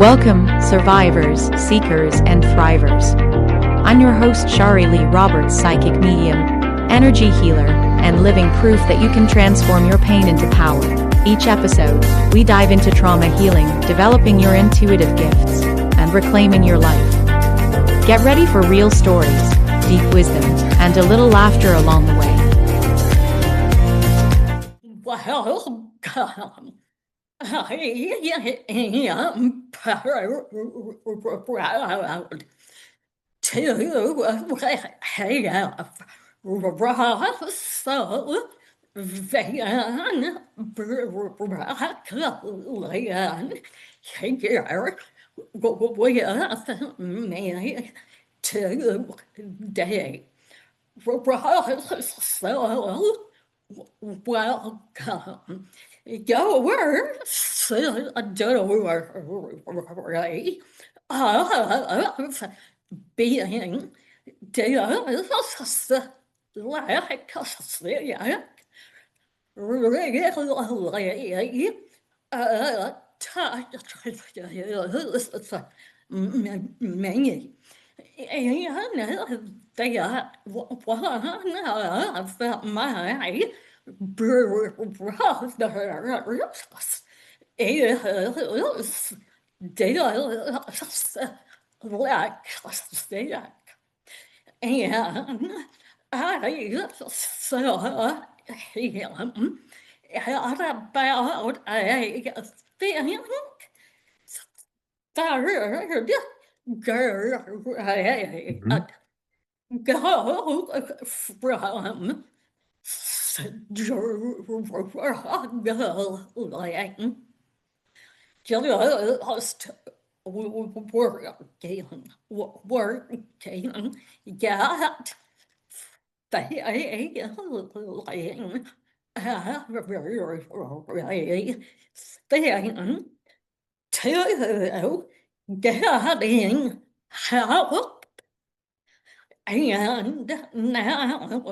Welcome, survivors, seekers, and thrivers. I'm your host, Shari Leigh Roberts, psychic medium, energy healer, and living proof that you can transform your pain into power. Each episode, we dive into trauma healing, developing your intuitive gifts, and reclaiming your life. Get ready for real stories, deep wisdom, and a little laughter along the way. Welcome. I am proud to have Russell Van Brocklen here with me today. Russell, welcome. Your story of being dyslexic really touches many. And they are one of my brothers is dyslexic. And I saw him at about, I think, third grade. Go from struggling, just working, get failing, everything to getting help. And now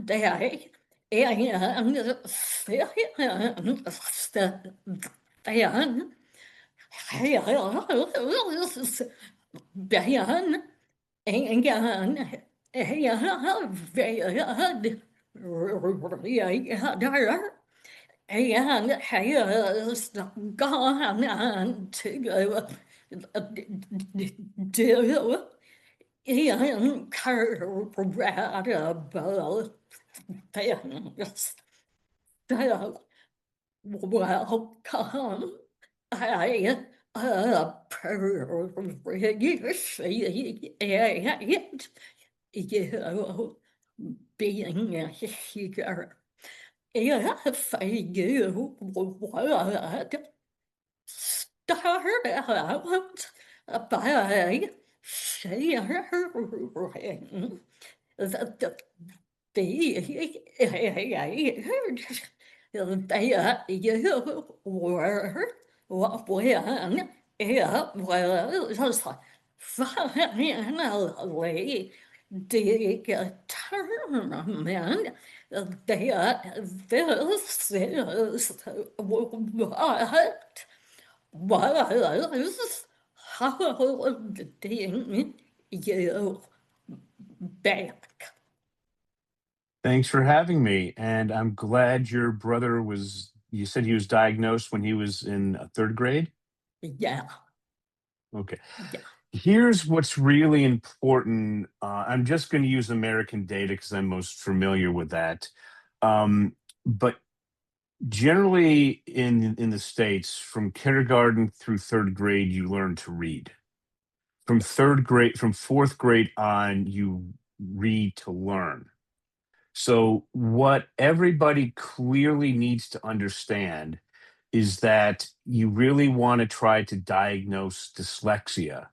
today, and Ben again, and has gone to do incredible things. So, welcome. I appreciate you being here. If you would start out by sharing the that you were when it was finally determined that this is what was holding you back. Thanks for having me. And I'm glad your brother you said he was diagnosed when he was in third grade? Yeah, Okay. yeah. Here's what's really important. I'm just going to use American data because I'm most familiar with that. But generally in the States, from kindergarten through third grade, you learn to read. From fourth grade on, you read to learn. So, what everybody clearly needs to understand is that you really want to try to diagnose dyslexia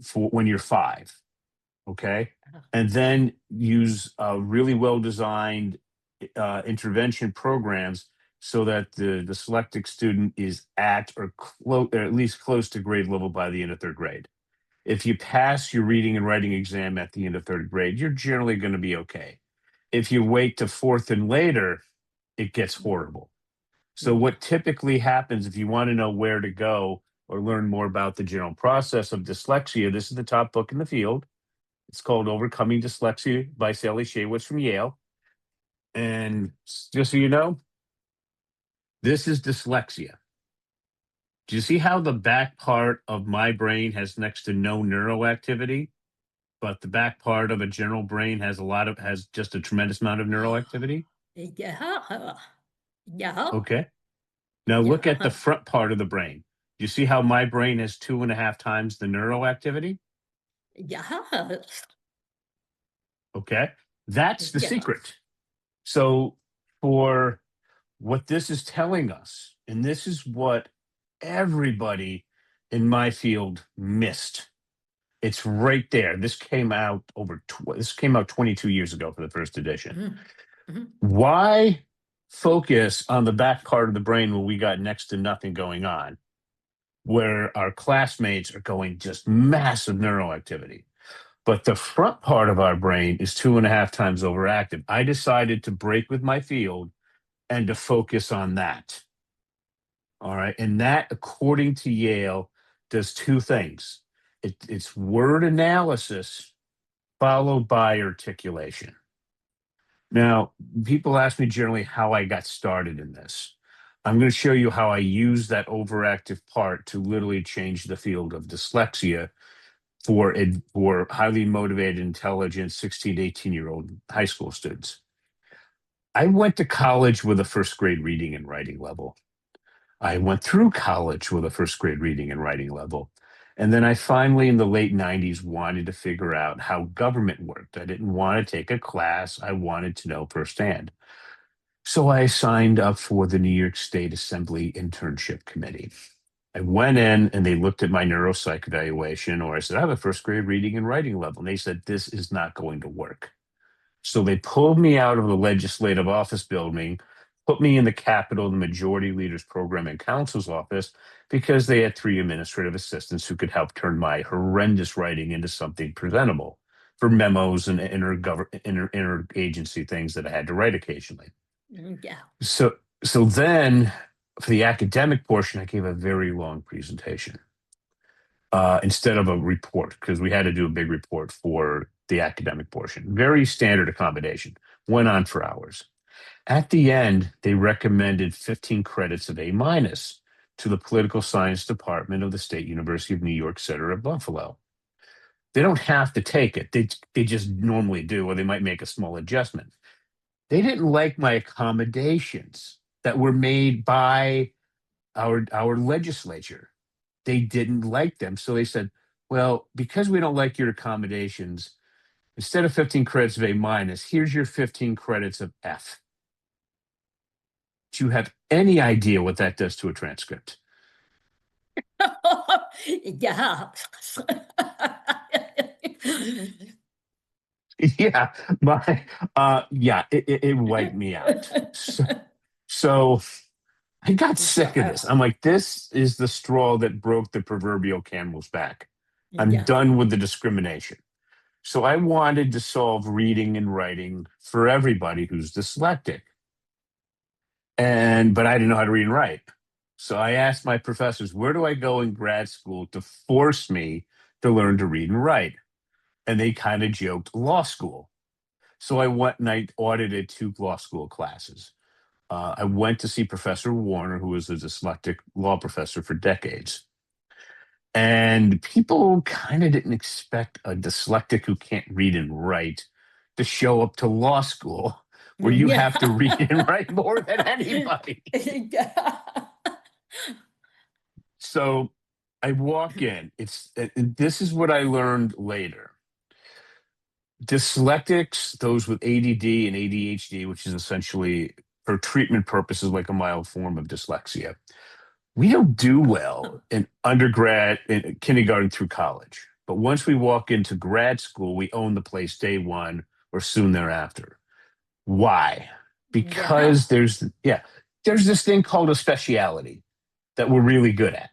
for when you're 5, okay? And then use really well designed intervention programs so that the dyslexic student is at or at least close to grade level by the end of third grade. If you pass your reading and writing exam at the end of third grade, you're generally going to be okay. If you wait to fourth and later, it gets horrible. So what typically happens if you want to know where to go, or learn more about the general process of dyslexia, this is the top book in the field. It's called Overcoming Dyslexia by Sally Shaywitz from Yale. And just so you know, this is dyslexia. Do you see how the back part of my brain has next to no neuroactivity, but the back part of a general brain has just a tremendous amount of neuroactivity? Yeah. Yeah. Okay. Now look at the front part of the brain. Do you see how my brain has 2.5 times the neuroactivity? Yes. Okay. That's the Yeah. secret. So for what this is telling us, and this is what everybody in my field missed. It's right there. This came out 22 years ago for the first edition. Mm-hmm. Why focus on the back part of the brain when we got next to nothing going on, where our classmates are going just massive neuroactivity? But the front part of our brain is 2.5 times overactive. I decided to break with my field and to focus on that. All right. And that, according to Yale, does two things. It's word analysis followed by articulation. Now, people ask me generally how I got started in this. I'm going to show you how I use that overactive part to literally change the field of dyslexia for highly motivated, intelligent 16 to 18-year-old high school students. I went to college with a first grade reading and writing level. I went through college with a first grade reading and writing level. And then I finally, in the late 90s, wanted to figure out how government worked. I didn't want to take a class. I wanted to know firsthand. So I signed up for the New York State Assembly Internship Committee. I went in and they looked at my neuropsych evaluation, or I said, I have a first grade reading and writing level. And they said, this is not going to work. So they pulled me out of the legislative office building, put me in the Capitol, the Majority Leaders Program and Counsel's office, because they had 3 administrative assistants who could help turn my horrendous writing into something presentable for memos and interagency things that I had to write occasionally. Yeah. So then for the academic portion, I gave a very long presentation instead of a report, because we had to do a big report for the academic portion. Very standard accommodation. Went on for hours. At the end, they recommended 15 credits of A- to the political science department of the State University of New York Center at Buffalo. They don't have to take it. They just normally do, or they might make a small adjustment. They didn't like my accommodations that were made by our legislature. They didn't like them. So they said, well, because we don't like your accommodations, instead of 15 credits of A-, here's your 15 credits of F. Do you have any idea what that does to a transcript? Yeah. Yeah, it wiped me out. So I got sick of this. I'm like, this is the straw that broke the proverbial camel's back. I'm Yeah. done with the discrimination. So I wanted to solve reading and writing for everybody who's dyslexic. But I didn't know how to read and write. So I asked my professors, where do I go in grad school to force me to learn to read and write? And they kind of joked, law school. So I went and I audited 2 law school classes. I went to see Professor Warner, who was a dyslexic law professor for decades. And people kind of didn't expect a dyslexic who can't read and write to show up to law school where you have to read and write more than anybody. Yeah. So I walk in. This is what I learned later. Dyslexics, those with ADD and ADHD, which is essentially for treatment purposes like a mild form of dyslexia, we don't do well in undergrad, in kindergarten through college. But once we walk into grad school, we own the place day one or soon thereafter. Why? Because there's this thing called a speciality that we're really good at.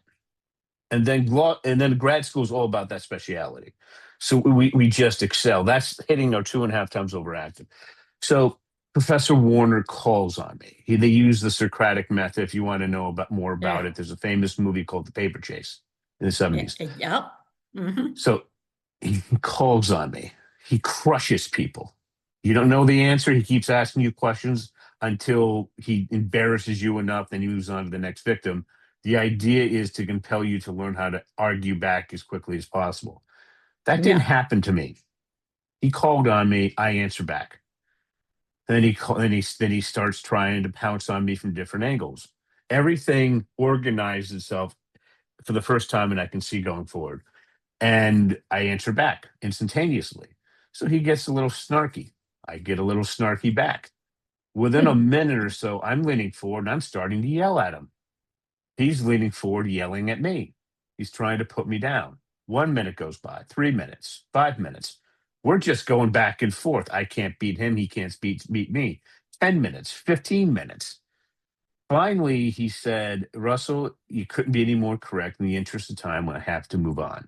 And then grad school is all about that speciality. So we just excel. That's hitting our 2.5 times overactive. So Professor Warner calls on me. They use the Socratic method. If you want to know more about it, there's a famous movie called The Paper Chase. in the 70s. Yep. Mm-hmm. So he calls on me. He crushes people. You don't know the answer. He keeps asking you questions until he embarrasses you enough, then he moves on to the next victim. The idea is to compel you to learn how to argue back as quickly as possible. That didn't Yeah. happen to me. He called on me. I answer back. Then he starts trying to pounce on me from different angles. Everything organized itself for the first time, and I can see going forward. And I answer back instantaneously. So he gets a little snarky. I get a little snarky back. Within a minute or so, I'm leaning forward and I'm starting to yell at him. He's leaning forward, yelling at me. He's trying to put me down. 1 minute goes by, 3 minutes, 5 minutes. We're just going back and forth. I can't beat him. He can't beat me. 10 minutes, 15 minutes. Finally, he said, Russell, you couldn't be any more correct. In the interest of time, I have to move on.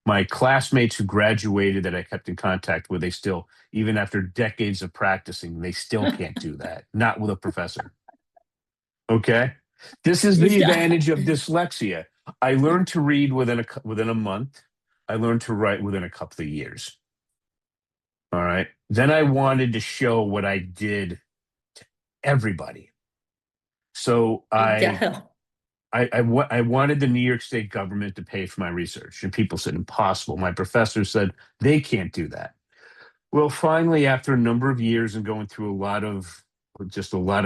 My classmates who graduated that I kept in contact with, they still, even after decades of practicing, they still can't do that. Not with a professor. Okay. This is the Yeah. advantage of dyslexia. I learned to read within a month. I learned to write within a couple of years. All right. Then I wanted to show what I did to everybody. So Yeah. I wanted the New York State government to pay for my research, and people said impossible. My professor said they can't do that. Well, finally, after a number of years and going through a lot of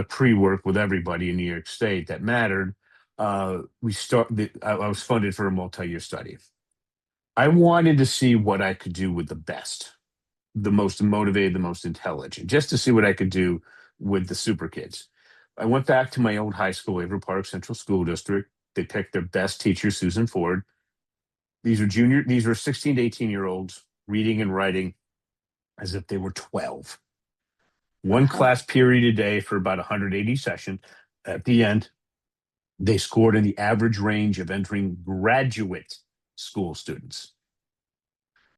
pre-work with everybody in New York State that mattered, I was funded for a multi-year study. I wanted to see what I could do with the best, the most motivated, the most intelligent, just to see what I could do with the super kids. I went back to my old high school, Averill Park Central School District. They picked their best teacher, Susan Ford. These were 16 to 18-year-olds reading and writing as if they were 12. One class period a day for about 180 sessions. At the end, they scored in the average range of entering graduate school students.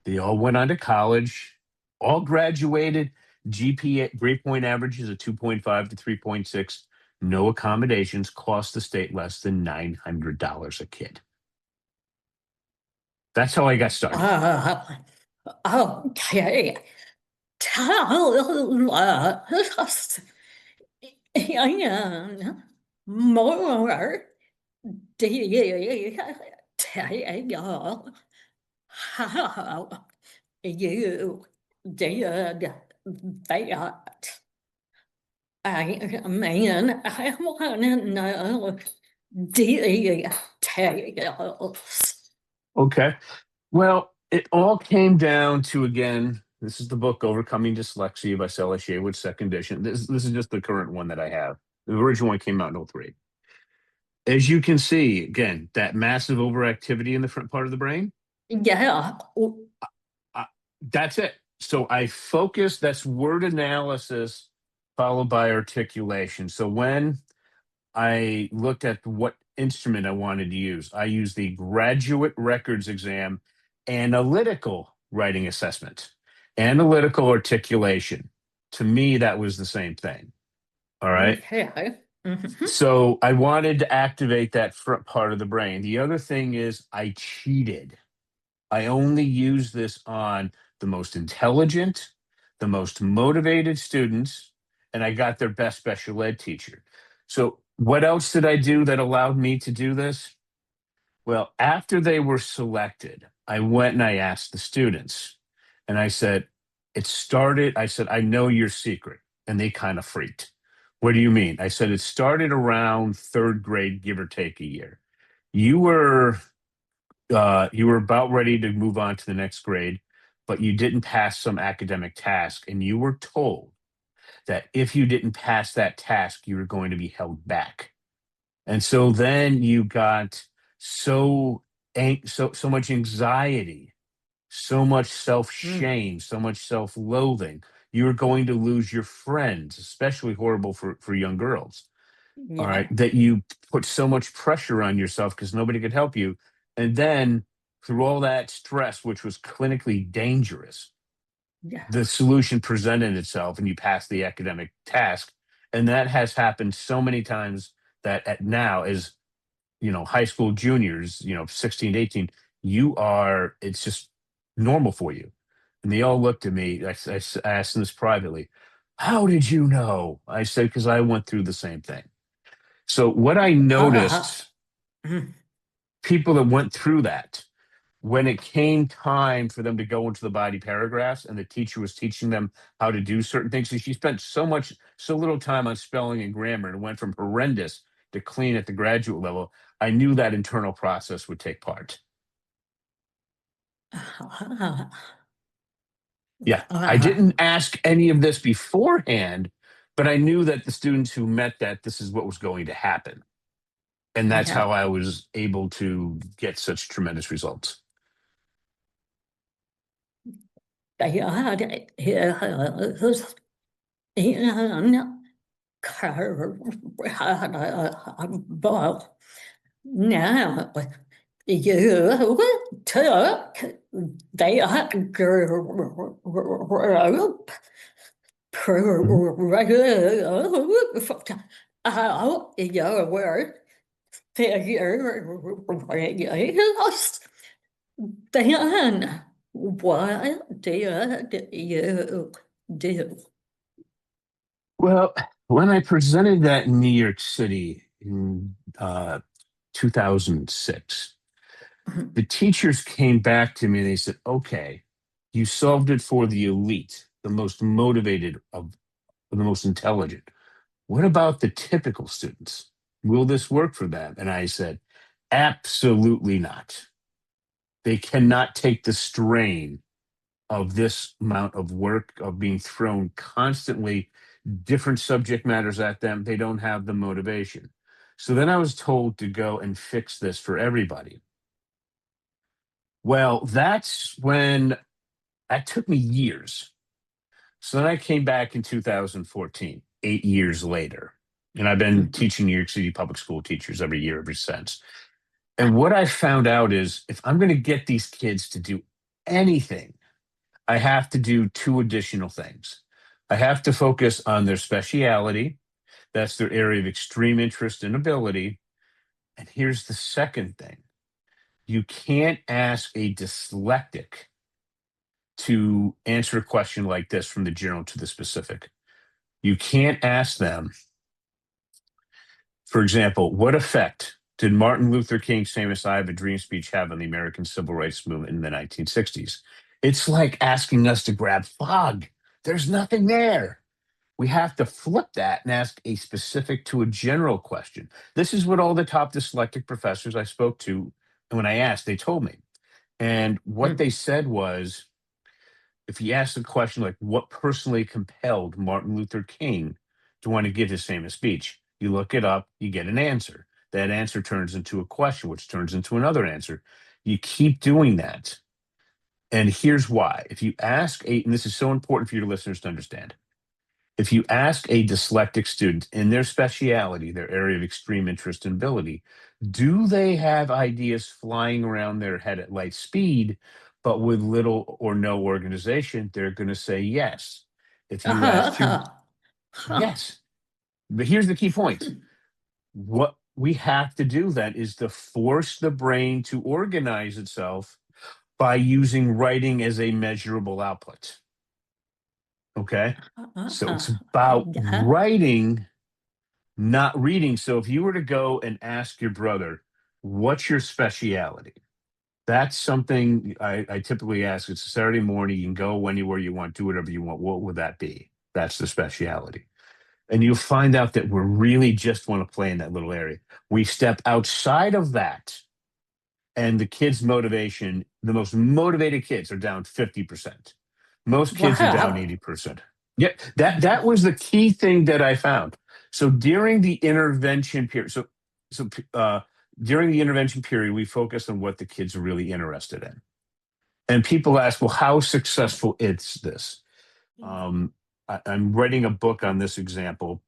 They all went on to college, all graduated, GPA, grade point averages of 2.5 to 3.6, no accommodations, cost the state less than $900 a kid. That's how I got started. Okay. Tell us more detail how you did that. I mean, I want to know details. Okay. Well, it all came down to, again, this is the book Overcoming Dyslexia by Sally Shaywood, second edition. This is just the current one that I have. The original one came out in 2003. As you can see, again, that massive overactivity in the front part of the brain, Yeah. that's it. So I focus, that's word analysis followed by articulation. So when I looked at what instrument I wanted to use, I used the graduate records exam analytical writing assessment, analytical articulation. To me, that was the same thing. All right. Okay. Mhm. So I wanted to activate that front part of the brain. The other thing is I cheated. I only use this on the most intelligent, the most motivated students, and I got their best special ed teacher. So what else did I do that allowed me to do this? Well, after they were selected, I went and I asked the students, and I said, I said, I know your secret. And they kind of freaked. What do you mean? I said, it started around third grade, give or take a year. You were you were about ready to move on to the next grade, but you didn't pass some academic task, and you were told that if you didn't pass that task, you were going to be held back. And so then you got so much anxiety, so much self-shame, so much self-loathing. You're going to lose your friends, especially horrible for young girls. All Yeah. right, that you put so much pressure on yourself because nobody could help you. And then through all that stress, which was clinically dangerous, Yeah. the solution presented itself and you passed the academic task. And that has happened so many times that at now is high school juniors, 16 to 18, it's just normal for you. And they all looked at me. I asked them this privately. How did you know? I said, because I went through the same thing. So what I noticed, Mm. people that went through that, when it came time for them to go into the body paragraphs and the teacher was teaching them how to do certain things, so she spent so little time on spelling and grammar and went from horrendous to clean at the graduate level, I knew that internal process would take part. Yeah, I didn't ask any of this beforehand, but I knew that the students who met that, this is what was going to happen. And that's Yeah. how I was able to get such tremendous results. Well, now you took the group Mhm. proof out your figures. Then what did you do? Well, when I presented that in New York City in 2006, the teachers came back to me and they said, okay, you solved it for the elite, the most motivated of the most intelligent. What about the typical students? Will this work for them? And I said, absolutely not. They cannot take the strain of this amount of work, of being thrown constantly different subject matters at them. They don't have the motivation. So then I was told to go and fix this for everybody. Well, that took me years. So then I came back in 2014, 8 years later. And I've been teaching New York City public school teachers every year ever since. And what I found out is if I'm going to get these kids to do anything, I have to do two additional things. I have to focus on their speciality. That's their area of extreme interest and ability. And here's the second thing. You can't ask a dyslexic to answer a question like this from the general to the specific. You can't ask them, for example, what effect did Martin Luther King's famous I Have a Dream speech have on the American Civil Rights Movement in the 1960s? It's like asking us to grab fog. There's nothing there. We have to flip that and ask a specific to a general question. This is what all the top dyslexic professors I spoke to, and when I asked, they told me. And what they said was, if you ask a question like, what personally compelled Martin Luther King to want to give his famous speech? You look it up, you get an answer. That answer turns into a question, which turns into another answer. You keep doing that. And here's why. If you ask and this is so important for your listeners to understand, if you ask a dyslexic student in their speciality, their area of extreme interest and ability, do they have ideas flying around their head at light speed, but with little or no organization? They're going to say yes. If you ask your yes, but here's the key point. What we have to do then is to force the brain to organize itself by using writing as a measurable output. Okay. So it's about writing, not reading. So if you were to go and ask your brother, what's your speciality? That's something I typically ask. It's a Saturday morning. You can go anywhere you want, do whatever you want. What would that be? That's the speciality. And you'll find out that we really just want to play in that little area. We step outside of that, and the kids' motivation, the most motivated kids are down 50%. Most kids are down Wow. 80%. Yeah, that was the key thing that I found. So during the intervention period, during the intervention period, we focus on what the kids are really interested in. And people ask, well, how successful is this? I'm writing a book on this example.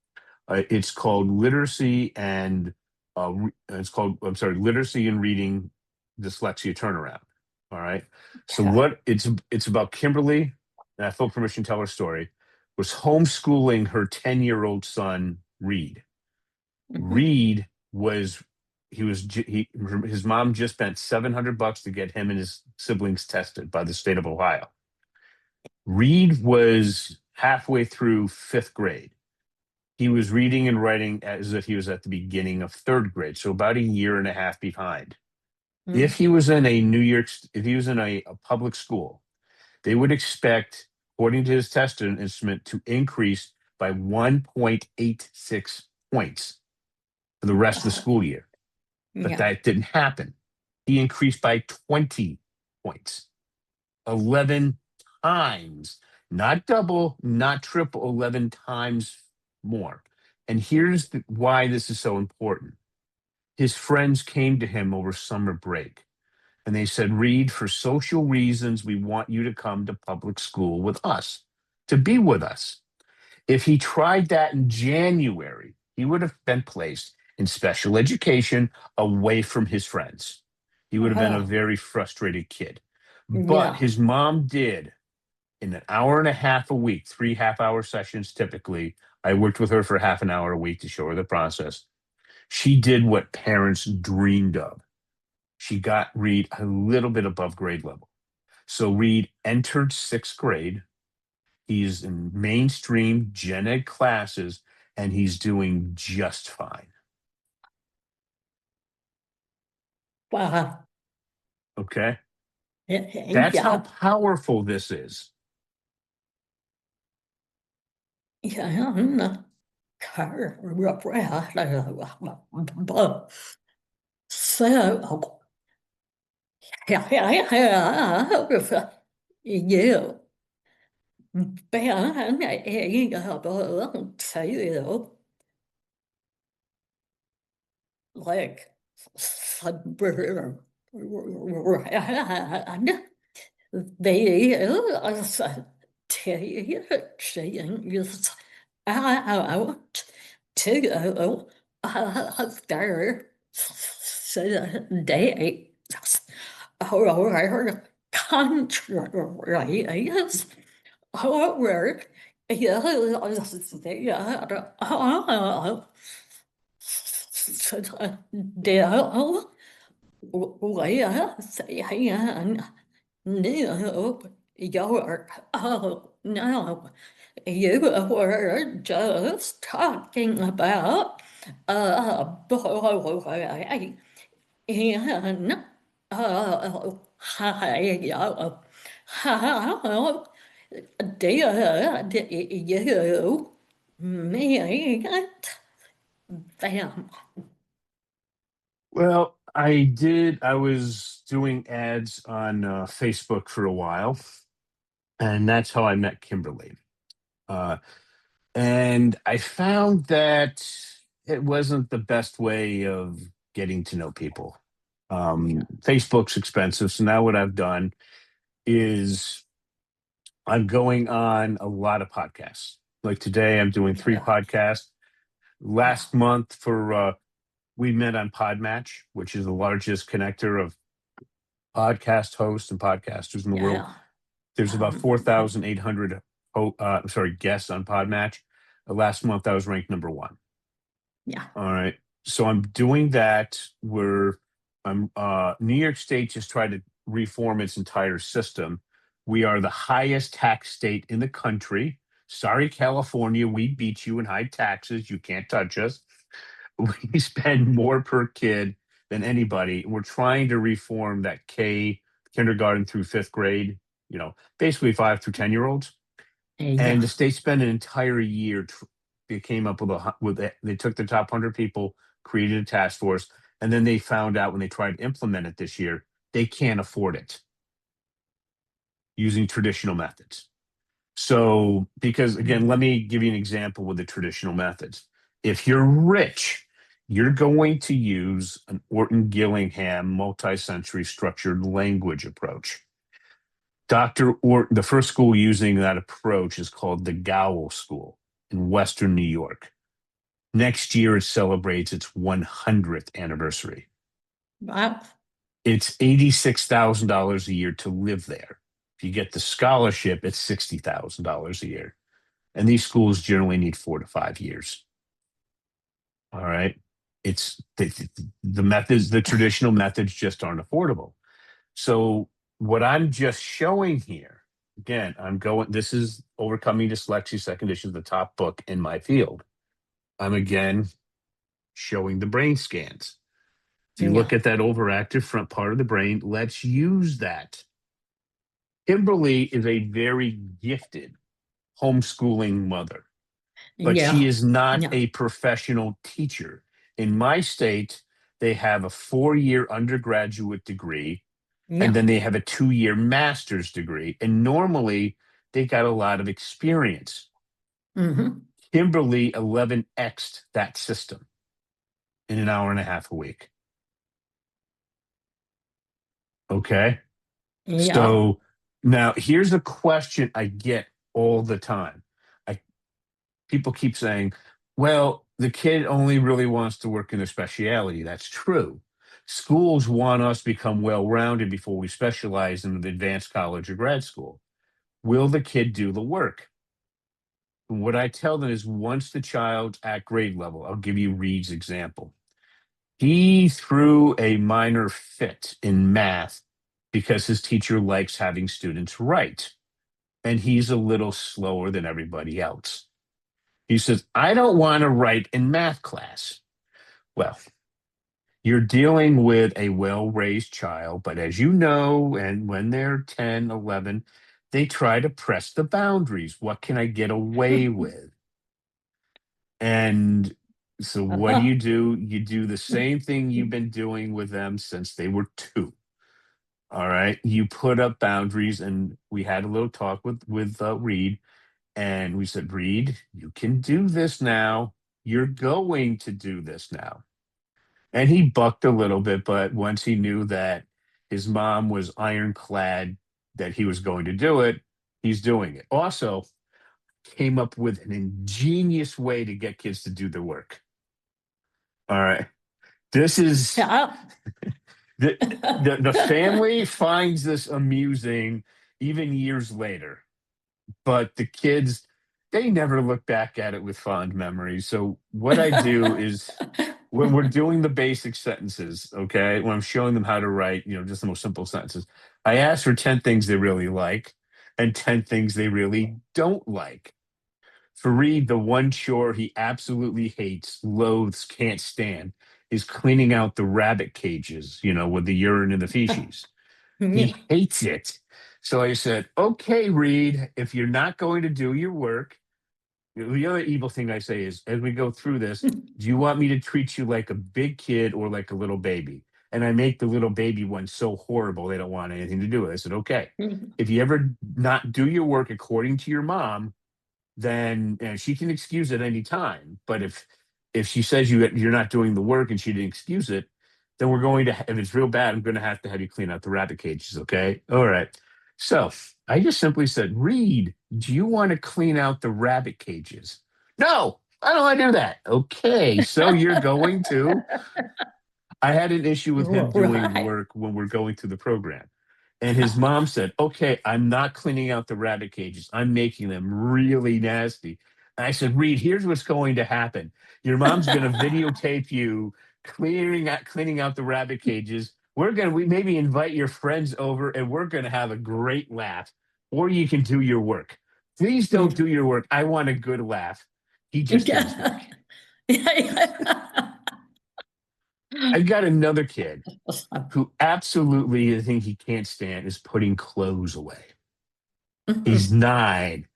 It's called Literacy and Literacy and Reading Dyslexia Turnaround. All right. So it's about Kimberly, and I feel permission to tell her story, was homeschooling her 10-year-old son, Reed. Reed was his mom just spent $700 to get him and his siblings tested by the state of Ohio. Reed was halfway through 5th grade. He was reading and writing as if he was at the beginning of 3rd grade, so about a year and a half behind. If he was in a public school, they would expect, according to his test instrument, to increase by 1.86 points for the rest of the school year. But Yeah. that didn't happen. He increased by 20 points, 11 times, not double, not triple, 11 times more. And here's why this is so important. His friends came to him over summer break and they said, Reed, for social reasons, we want you to come to public school with us, to be with us. If he tried that in January, he would have been placed in special education away from his friends. He would have been a very frustrated kid. But his mom did, in an hour and a half a week, 3 half-hour sessions typically. I worked with her for half an hour a week to show her the process. She did what parents dreamed of. She got Reed a little bit above grade level. So Reed entered 6th grade. He's in mainstream gen ed classes, and he's doing just fine. Wow. Okay? That's how powerful this is. Like they teaching is out to their day or countries over no, you were just talking about boy in how did you meet them? Well, I was doing ads on Facebook for a while, and that's how I met Kimberly. And I found that it wasn't the best way of getting to know people. Facebook's expensive, so now what I've done is I'm going on a lot of podcasts. Like today, I'm doing 3 podcasts. Last month we met on Podmatch, which is the largest connector of podcast hosts and podcasters in the world. There's about 4,800 guests on Podmatch. Last month, I was ranked number 1. Yeah. All right. So I'm doing that where New York State just tried to reform its entire system. We are the highest tax state in the country. Sorry, California, we beat you in high taxes. You can't touch us. We spend more per kid than anybody. We're trying to reform that kindergarten through 5th grade, basically 5 through 10-year-olds. And the state spent an entire year. They came up they took the top 100 people, created a task force, and then they found out when they tried to implement it this year, they can't afford it using traditional methods. So, because again, let me give you an example with the traditional methods. If you're rich, you're going to use an Orton-Gillingham multi-sensory structured language approach. Dr. Orton, the first school using that approach is called the Gowell School in Western New York. Next year, it celebrates its 100th anniversary. Wow. It's $86,000 a year to live there. If you get the scholarship, it's $60,000 a year. And these schools generally need 4 to 5 years. All right. It's the methods, the traditional methods just aren't affordable. So what I'm just showing here, again, this is Overcoming Dyslexia Second Edition, the top book in my field. I'm again showing the brain scans. If you look Yeah. at that overactive front part of the brain, let's use that. Kimberly is a very gifted homeschooling mother, but she Yeah. is not Yeah. a professional teacher. In my state, they have a 4-year undergraduate degree, and Yeah. then they have a 2-year master's degree. And normally they got a lot of experience. Mm-hmm. Kimberly 11x'd that system in an hour and a half a week. Okay. Yeah. So now here's a question I get all the time. I People keep saying, well, the kid only really wants to work in their specialty. That's true. Schools want us to become well-rounded before we specialize in the advanced college or grad school. Will the kid do the work? And what I tell them is once the child's at grade level, I'll give you Reed's example. He threw a minor fit in math because his teacher likes having students write, and he's a little slower than everybody else. He says, I don't want to write in math class. Well, you're dealing with a well-raised child, but as you know, and when they're 10, 11, they try to press the boundaries. What can I get away with? And so what do? Uh-huh. You do the same thing you've been doing with them since they were 2. All right. You put up boundaries, and we had a little talk with Reed, and we said, Reed, you can do this now. You're going to do this now. And he bucked a little bit, but once he knew that his mom was ironclad that he was going to do it, he's doing it. Also, came up with an ingenious way to get kids to do their work. All right. This is Yeah. the family finds this amusing even years later, but the kids, they never look back at it with fond memories. So what I do is when we're doing the basic sentences, okay, when I'm showing them how to write, just the most simple sentences, I ask for 10 things they really like and 10 things they really don't like. For Reed, the one chore he absolutely hates, loathes, can't stand is cleaning out the rabbit cages, with the urine and the feces. Yeah. He hates it. So I said, okay, Reed, if you're not going to do your work, the other evil thing I say is, as we go through this, do you want me to treat you like a big kid or like a little baby? And I make the little baby one so horrible they don't want anything to do with it. I said, okay, if you ever not do your work according to your mom, then she can excuse it any time. But if she says you're not doing the work and she didn't excuse it, then we're going to, if it's real bad, I'm going to have you clean out the rabbit cages. Okay. All right. So I just simply said, Reed, do you want to clean out the rabbit cages? No, I don't want to do that. Okay. So you're going to. I had an issue with him doing Right. work when we're going through the program. And his mom said, okay, I'm not cleaning out the rabbit cages. I'm making them really nasty. And I said, Reed, here's what's going to happen. Your mom's going to videotape you cleaning out the rabbit cages. We maybe invite your friends over and we're going to have a great laugh. Or you can do your work. Please don't do your work. I want a good laugh. He just goes back. Yeah. I've got another kid who absolutely, the thing he can't stand is putting clothes away. He's 9.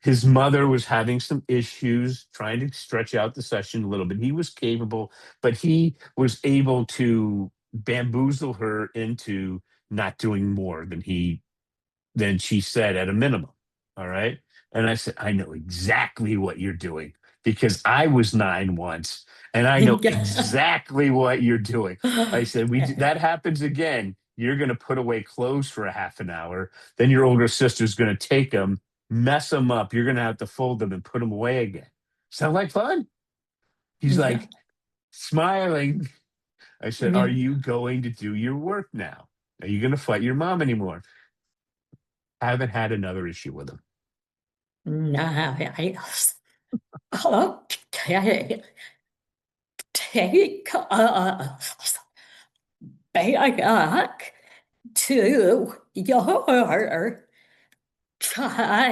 His mother was having some issues trying to stretch out the session a little bit. He was capable, but he was able to bamboozle her into not doing more than she said at a minimum. All right. And I said, I know exactly what you're doing because I was 9 once and I know exactly what you're doing. I said, that happens again. You're going to put away clothes for a half an hour. Then your older sister's going to take them, mess them up. You're going to have to fold them and put them away again. Sound like fun? He's Yeah. like smiling. I said, Yeah. are you going to do your work now? Are you going to fight your mom anymore? I haven't had another issue with him. Nice. Okay. take us back to your childhood.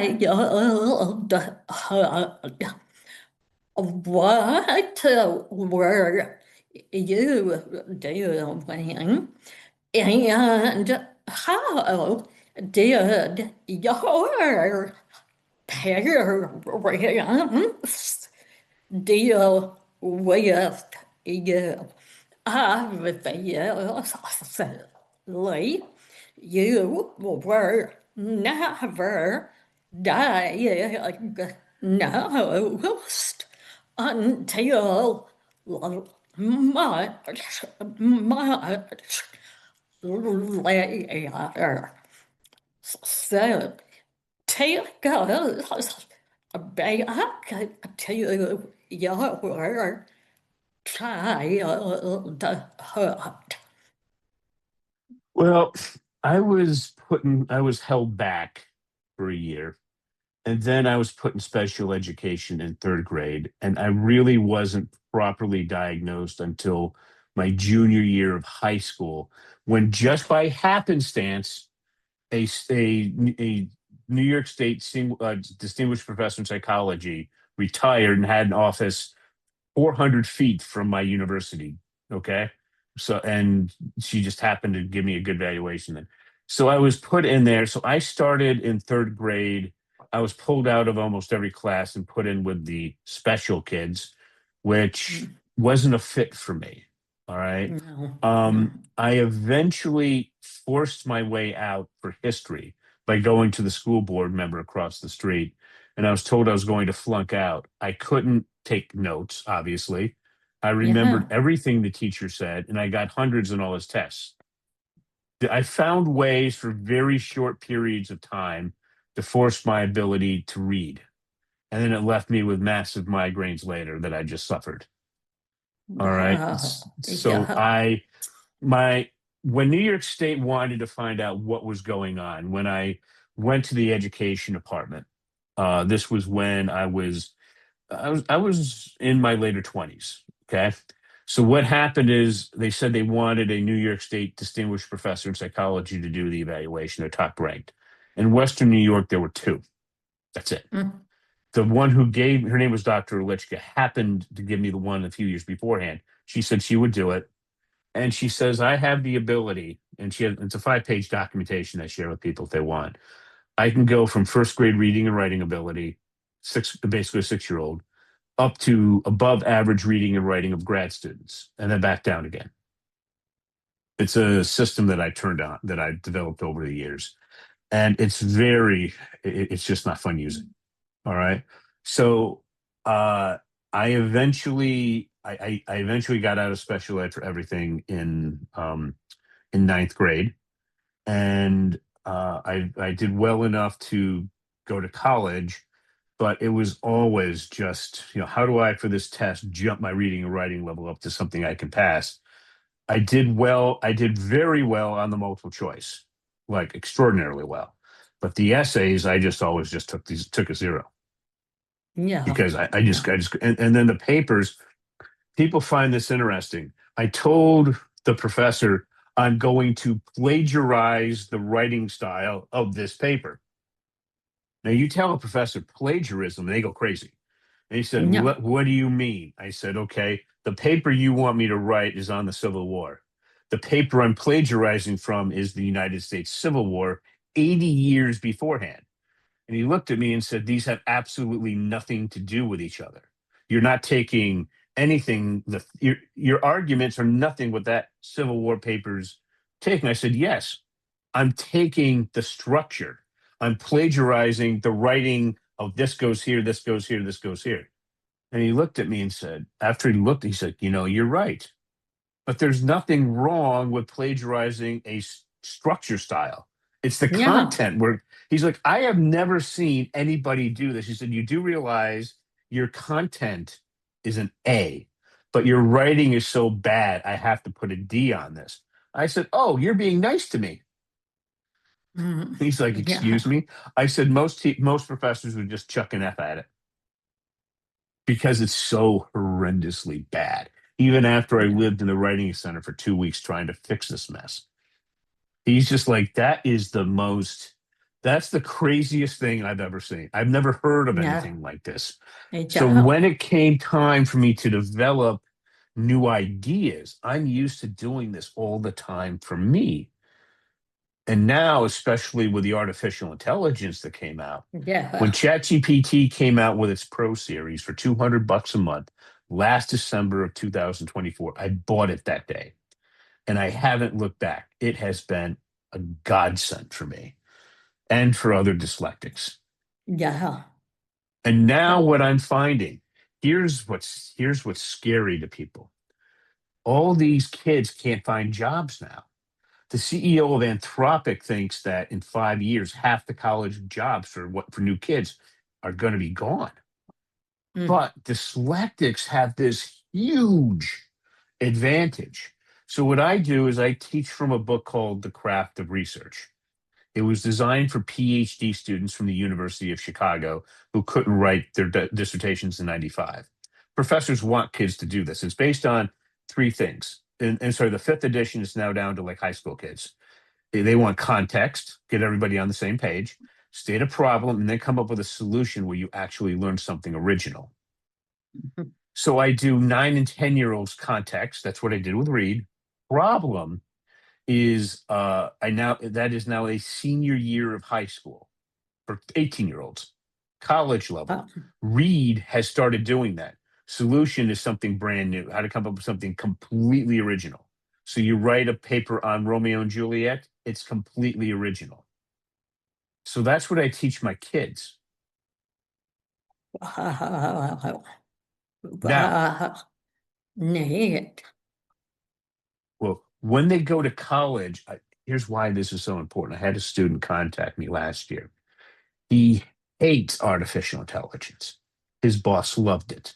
What were you doing? And how did your parents deal with you? Obviously, you were never diagnosed until much later. So take us back to your childhood. Well, I was held back for a year. And then I was put in special education in third grade. And I really wasn't properly diagnosed until my junior year of high school, when just by happenstance, a New York State distinguished professor in psychology retired and had an office 400 feet from my university. Okay. So, and she just happened to give me a good valuation then. So I was put in there. So I started in third grade. I was pulled out of almost every class and put in with the special kids, which wasn't a fit for me. All right. No. I eventually forced my way out for history by going to the school board member across the street. And I was told I was going to flunk out. I couldn't take notes, obviously. I remembered Yeah. everything the teacher said, and I got hundreds in all his tests. I found ways for very short periods of time to force my ability to read. And then it left me with massive migraines later that I just suffered. All right. So Yeah. my when New York State wanted to find out what was going on, when I went to the education department, this was when I was in my later 20s. Okay. So what happened is they said they wanted a New York State distinguished professor in psychology to do the evaluation. They're top ranked. In Western New York, there were two. That's it. Mm. The one who gave her name was Dr. Lichka, happened to give me the one a few years beforehand. She said she would do it. And she says, I have the ability, and it's a 5-page documentation I share with people if they want. I can go from first grade reading and writing ability, basically a 6-year-old, up to above average reading and writing of grad students, and then back down again. It's a system that I turned on, that I developed over the years. And it's just not fun using. All right. So I eventually got out of special ed for everything in ninth grade. And I did well enough to go to college, but it was always just, how do I, for this test, jump my reading and writing level up to something I can pass? I did well. I did very well on the multiple choice, like extraordinarily well. But the essays, I just always just took a zero, Yeah. because Yeah. and then the papers, people find this interesting. I told the professor I'm going to plagiarize the writing style of this paper. Now, you tell a professor plagiarism, and they go crazy. And he said, Yeah. what do you mean? I said, okay, the paper you want me to write is on the Civil War. The paper I'm plagiarizing from is the United States Civil War, 80 years beforehand. And he looked at me and said, these have absolutely nothing to do with each other. You're not taking anything, your arguments are nothing with that Civil War paper's taking. I said, yes, I'm taking the structure. I'm plagiarizing the writing of this goes here, this goes here, this goes here. And he looked at me and said, after he looked, he said, you're right. But there's nothing wrong with plagiarizing a structure style. It's the Yeah. content where he's like, I have never seen anybody do this. He said, you do realize your content is an A, but your writing is so bad, I have to put a D on this. I said, oh, you're being nice to me. He's like, Yeah. excuse me. I said, most professors would just chuck an F at it because it's so horrendously bad. even after I lived in the writing center for 2 weeks trying to fix this mess. He's just like, that's the craziest thing I've ever seen. I've never heard of anything like this. So when it came time for me to develop new ideas, I'm used to doing this all the time for me. And now, especially with the artificial intelligence that came out, when ChatGPT came out with its Pro series for $200 a month last December of 2024, I bought it that day. And I haven't looked back. It has been a godsend for me and for other dyslexics. Yeah. And now what I'm finding, here's what's scary to people. All these kids can't find jobs now. The CEO of Anthropic thinks that in 5 years, half the college jobs for new kids are going to be gone. But dyslexics have this huge advantage. So what I do is I teach from a book called The Craft of Research. It was designed for PhD students from the University of Chicago who couldn't write their dissertations in 95. Professors want kids to do this. It's based on 3 things. And sorry, the 5th edition is now down to like high school kids. They want context, get everybody on the same page, state a problem, and then come up with a solution where you actually learn something original. So I do 9 and 10-year-olds context. That's what I did with Reed. Problem is that is now a senior year of high school for 18-year-olds, college level. Reed has started doing that. Solution is something brand new, how to come up with something completely original. So you write a paper on Romeo and Juliet, it's completely original. So that's what I teach my kids. Neat. Well, when they go to college, here's why this is so important. I had a student contact me last year. He hates artificial intelligence. His boss loved it.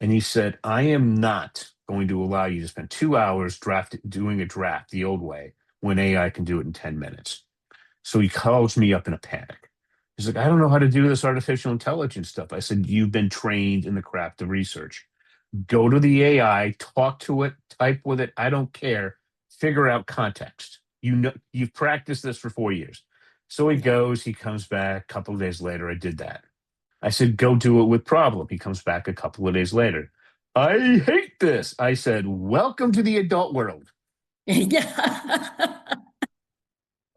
And he said, I am not going to allow you to spend 2 hours doing a draft the old way when AI can do it in 10 minutes. So he calls me up in a panic. He's like, I don't know how to do this artificial intelligence stuff. I said, you've been trained in the craft of research. Go to the AI, talk to it, type with it. I don't care. Figure out context. You've practiced this for 4 years. So he goes, he comes back a couple of days later. I did that. I said, go do it with problem. He comes back a couple of days later. I hate this. I said, welcome to the adult world. Yeah.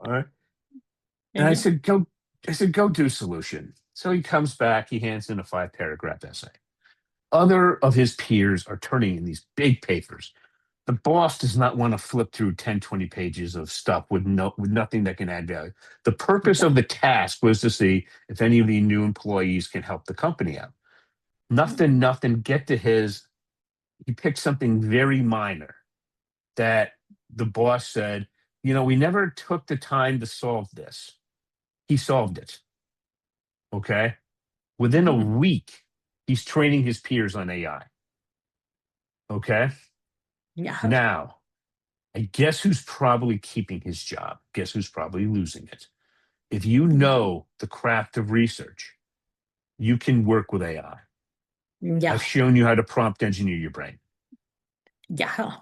All right. And I said, go do solution. So he comes back, he hands in a 5-paragraph essay. Other of his peers are turning in these big papers. The boss does not want to flip through 10, 20 pages of stuff with nothing that can add value. The purpose of the task was to see if any of the new employees can help the company out. Nothing, get to his, he picked something very minor that the boss said, we never took the time to solve this. He solved it. Okay? Within a week, he's training his peers on AI. Okay? Yeah. Now, I guess who's probably keeping his job? Guess who's probably losing it? If you know the craft of research, you can work with AI. Yeah. I've shown you how to prompt engineer your brain. Yeah.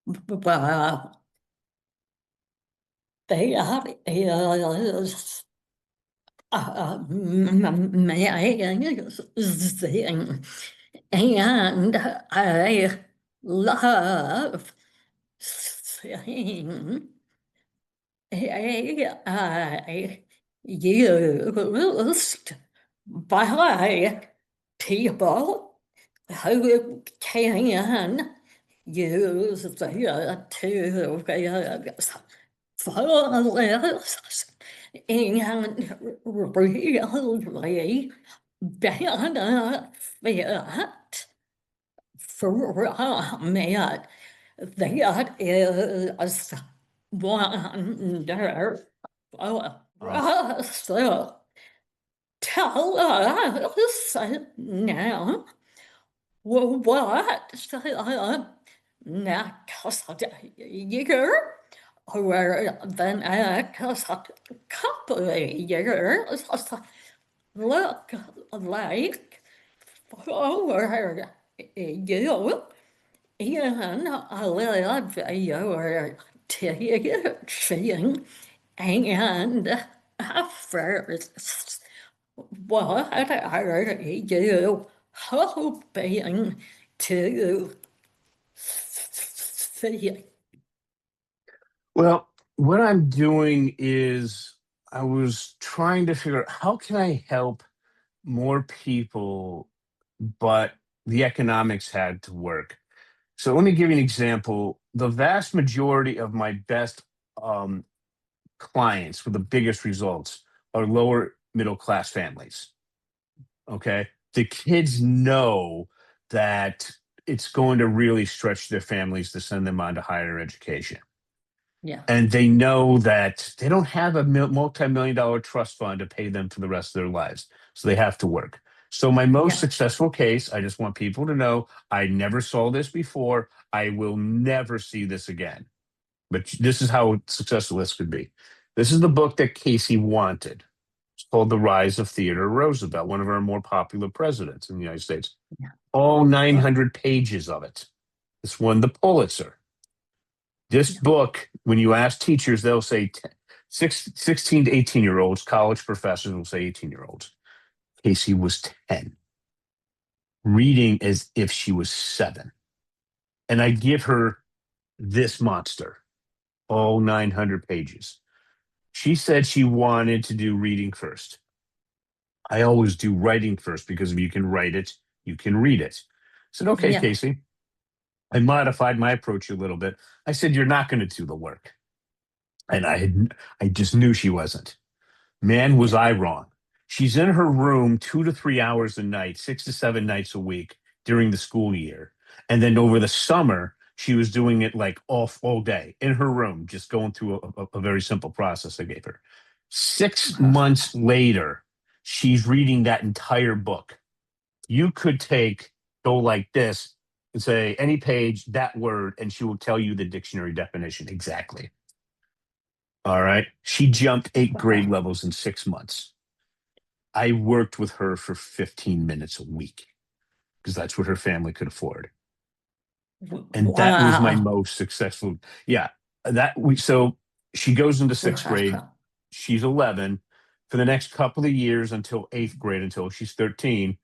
Well, they are is amazing. And I love seeing AI used by people who can use the tools and really benefit from it. That is wonderful. So tell us now what next year or the next couple of years look like for you igen över tillsyn and first. What are you hoping to see? Well, what I'm doing is I was trying to figure out how can I help more people, but the economics had to work. So let me give you an example. The vast majority of my best um, clients with the biggest results are lower middle class families. Okay. The kids know that it's going to really stretch their families to send them on to higher education. Yeah, And they know that they don't have a multi-million dollar trust fund to pay them for the rest of their lives. So they have to work. So my most yeah, successful case, I just want people to know I never saw this before. I will never see this again. But this is how successful this could be. This is the book that Casey wanted. It's called The Rise of Theodore Roosevelt, one of our more popular presidents in the United States. yeah. All 900 pages of it. This won the Pulitzer. This Yeah. book, when you ask teachers, they'll say 16 to 18-year-olds, college professors will say 18-year-olds. Casey was 10, reading as if she was 7. And I give her this monster, all 900 pages. She said she wanted to do reading first. I always do writing first because if you can write it, you can read it. I said, okay, Yeah. Casey. I modified my approach a little bit. I said, you're not going to do the work. And I just knew she wasn't. Man, was Yeah. I wrong. She's in her room 2 to 3 hours a night, 6 to 7 nights a week during the school year. And then over the summer, she was doing it like all day in her room, just going through a very simple process I gave her. 6 months later, she's reading that entire book. You could go like this and say any page, that word, and she will tell you the dictionary definition exactly. All right. She jumped 8 grade Wow. levels in 6 months. I worked with her for 15 minutes a week because that's what her family could afford. And that was my Wow. most successful. Yeah. So she goes into 6th grade. Wow. She's 11. For the next couple of years until 8th grade, until she's 13,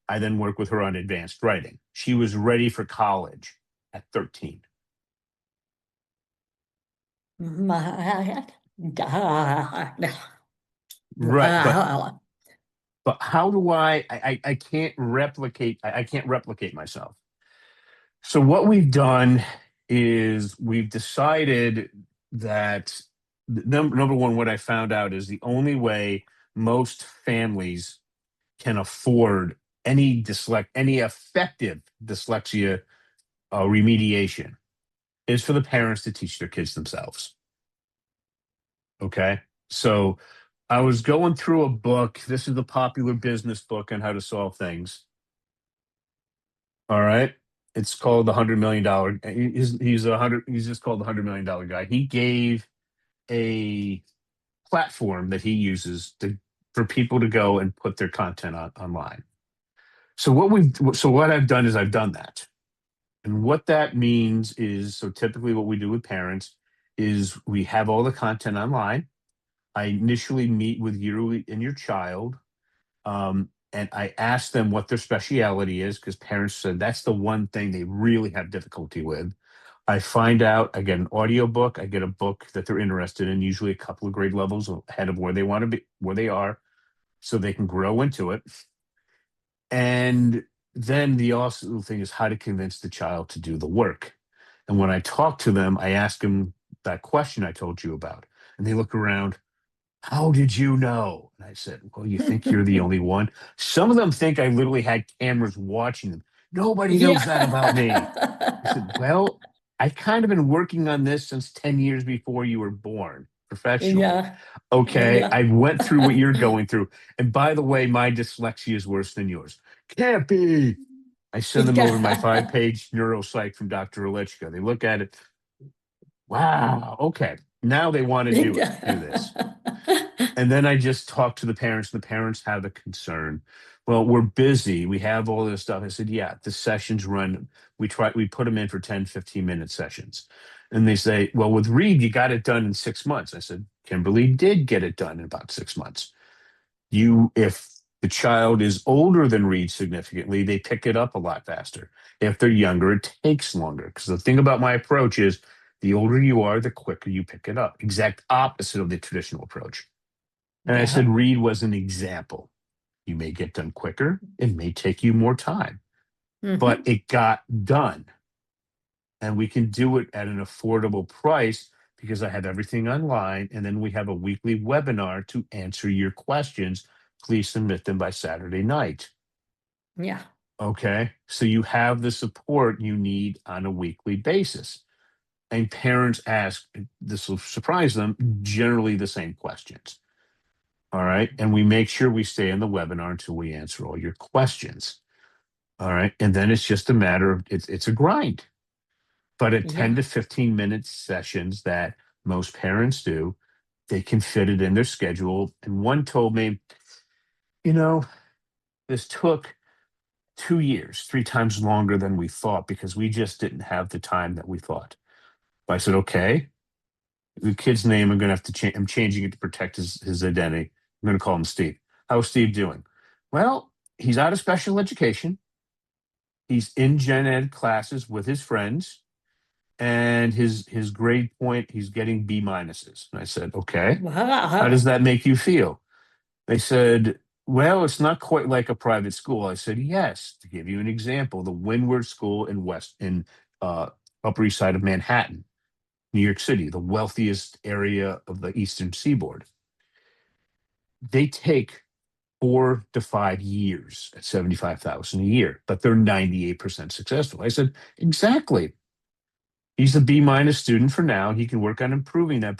I then work with her on advanced writing. She was ready for college at 13. My God. Right. But Wow. how do I can't replicate I can't replicate myself. So what we've done is we've decided that number one, what I found out is the only way most families can afford any effective dyslexia remediation is for the parents to teach their kids themselves. Okay. So I was going through a book. This is the popular business book on how to solve things. All right. It's called the $100 million. He's just called the $100 million guy. He gave a platform that he uses for people to go and put their content online. So what I've done is I've done that. And what that means is, so typically what we do with parents is we have all the content online. I initially meet with you and your child, and I ask them what their speciality is because parents said that's the one thing they really have difficulty with. I find out, I get an audio book, I get a book that they're interested in, usually a couple of grade levels ahead of where they want to be, where they are, so they can grow into it. And then the awesome thing is how to convince the child to do the work. And when I talk to them, I ask them that question I told you about. And they look around, how did you know? And I said, well, you think you're the only one? Some of them think I literally had cameras watching them. Nobody knows that about me. I said, Yeah. well, I've kind of been working on this since 10 years before you were born professionally. Yeah. Okay, Yeah. I went through what you're going through. And by the way, my dyslexia is worse than yours. Can't be. I send them over my Yeah. 5-page neuropsych from Dr. Olichka. They look at it. Wow. Okay. Now they want to do this. And then I just talk to the parents. The parents have a concern. well, we're busy. We have all this stuff. I said, yeah, the sessions run. We put them in for 10, 15-minute sessions. And they say, well, with Reed, you got it done in 6 months. I said, Kimberly did get it done in about 6 months. If the child is older than Reed significantly, they pick it up a lot faster. If they're younger, it takes longer. Because the thing about my approach is the older you are, the quicker you pick it up. Exact opposite of the traditional approach. And I said, Yeah. Reed was an example. You may get done quicker. It may take you more time, but Mm-hmm. it got done. And we can do it at an affordable price because I have everything online. And then we have a weekly webinar to answer your questions. Please submit them by Saturday night. Yeah. Okay. So you have the support you need on a weekly basis. And parents ask, this will surprise them, generally the same questions. All right. And we make sure we stay in the webinar until we answer all your questions. All right. And then it's just a matter of it's a grind. But at 10 Yeah. to 15-minute sessions that most parents do, they can fit it in their schedule. And one told me, you know, this took 2 years, 3 times longer than we thought because we just didn't have the time that we thought. I said, okay, the kid's name I'm going to have to change. I'm changing it to protect his identity. I'm going to call him Steve. How's Steve doing? Well, he's out of special education. He's in gen ed classes with his friends, and his grade point, he's getting B minuses. And I said, okay, how does Wow. that make you feel? They said, well, it's not quite like a private school. I said, yes. To give you an example, the Windward School in uh, Upper East Side of Manhattan, New York City, the wealthiest area of the Eastern Seaboard. They take 4 to 5 years at 75,000 a year, but they're 98% successful. I said, exactly. He's a B minus student for now. He can work on improving that,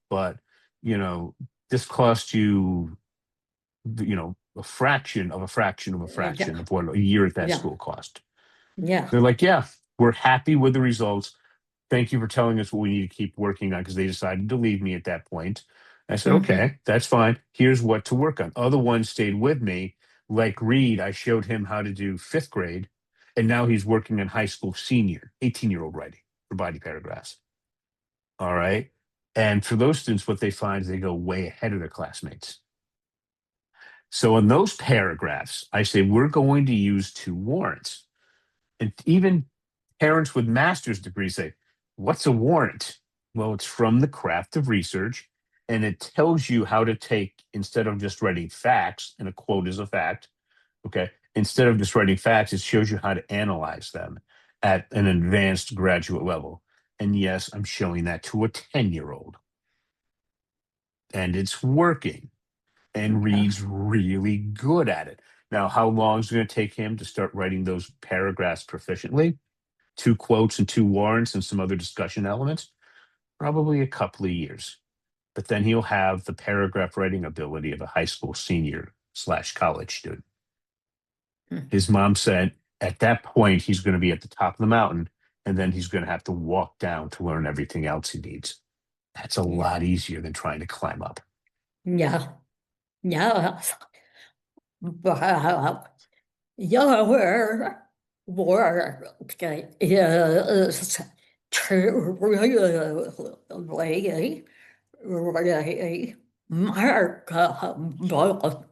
but you know, this cost you, a fraction of a fraction of a fraction Yeah. of what a year at that Yeah. school cost. Yeah. They're like, yeah, we're happy with the results. Thank you for telling us what we need to keep working on, because they decided to leave me at that point. I said, Mm-hmm. okay, that's fine. Here's what to work on. Other ones stayed with me. Like Reed, I showed him how to do fifth grade, and now he's working on high school senior, 18-year-old writing for body paragraphs. All right. And for those students, what they find is they go way ahead of their classmates. So in those paragraphs, I say, we're going to use two warrants. And even parents with master's degrees say, what's a warrant? Well, it's from the craft of research, and it tells you how to take, instead of just writing facts, and a quote is a fact, okay? Instead of just writing facts, it shows you how to analyze them at an advanced graduate level. And yes, I'm showing that to a 10-year-old, and it's working. And Yeah. Reed's really good at it. Now, how long is it going to take him to start writing those paragraphs proficiently? Two quotes and two warrants and some other discussion elements? Probably a couple of years. But then he'll have the paragraph writing ability of a high school senior slash college student. Mm. His mom said at that point, he's going to be at the top of the mountain, and then he's going to have to walk down to learn everything else he needs. That's a Yeah. lot easier than trying to climb up. Yeah. Yeah. Wow. Your work is truly, really remarkable.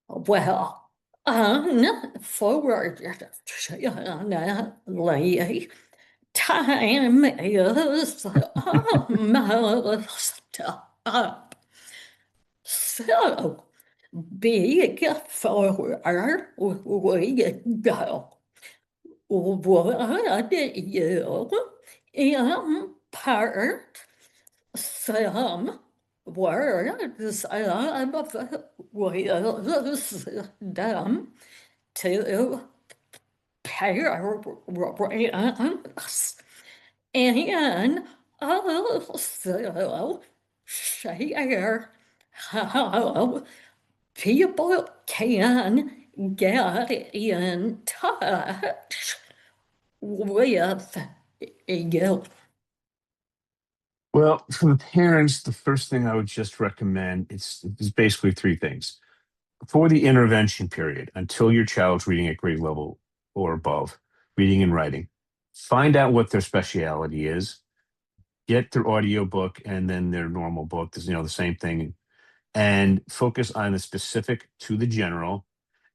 Well, unfortunately, time is almost up. So, big forward we go. What do you impart some words of wisdom to parents and also share how people can get in touch with you. Well, for the parents, the first thing I would just recommend is basically three things. for the intervention period, until your child's reading at grade level or above, reading and writing, find out what their specialty is, get their audio book and then their normal book, the same thing, and focus on the specific to the general,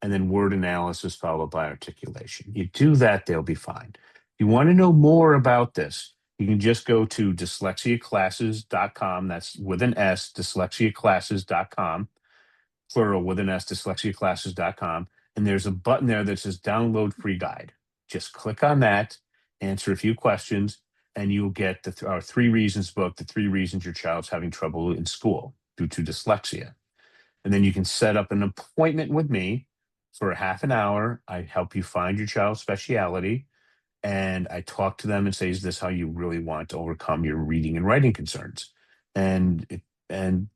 and then word analysis followed by articulation. You do that, they'll be fine. If you want to know more about this, you can just go to dyslexiaclasses.com. That's with an S, dyslexiaclasses.com, plural with an S, dyslexiaclasses.com. And there's a button there that says download free guide. Just click on that, answer a few questions, and you'll get our 3 reasons book, the 3 reasons your child's having trouble in school due to dyslexia. And then you can set up an appointment with me for a half an hour. I help you find your child's specialty, and I talk to them and say, is this how you really want to overcome your reading and writing concerns? And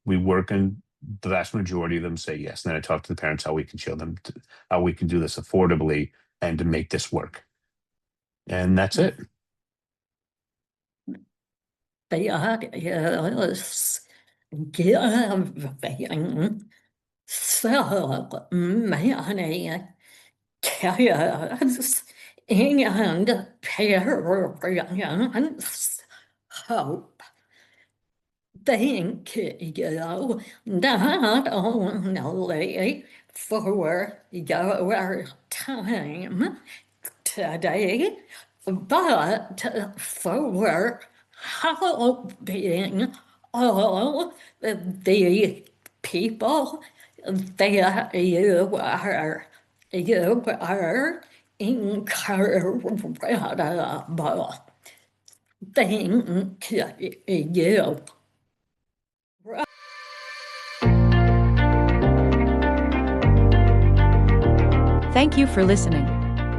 we work, and the vast majority of them say yes. And then I talk to the parents how we can show them how we can do this affordably and to make this work. And that's it. That is giving so many cares and parents hope. Thank you not only for your time today, but for helping all the people that you are. You are incredible. Thank you. Thank you for listening.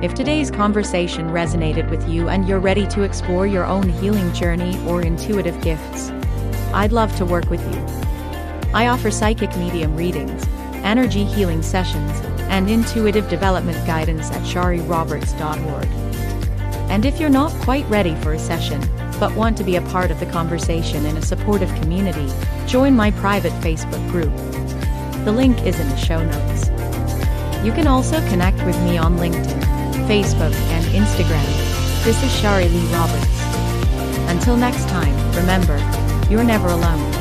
If today's conversation resonated with you and you're ready to explore your own healing journey or intuitive gifts, I'd love to work with you. I offer psychic medium readings, energy healing sessions, and intuitive development guidance at shariroberts.org. And if you're not quite ready for a session, but want to be a part of the conversation in a supportive community, join my private Facebook group. The link is in the show notes. You can also connect with me on LinkedIn, Facebook, and Instagram. This is Shari Leigh Roberts. Until next time, remember, you're never alone.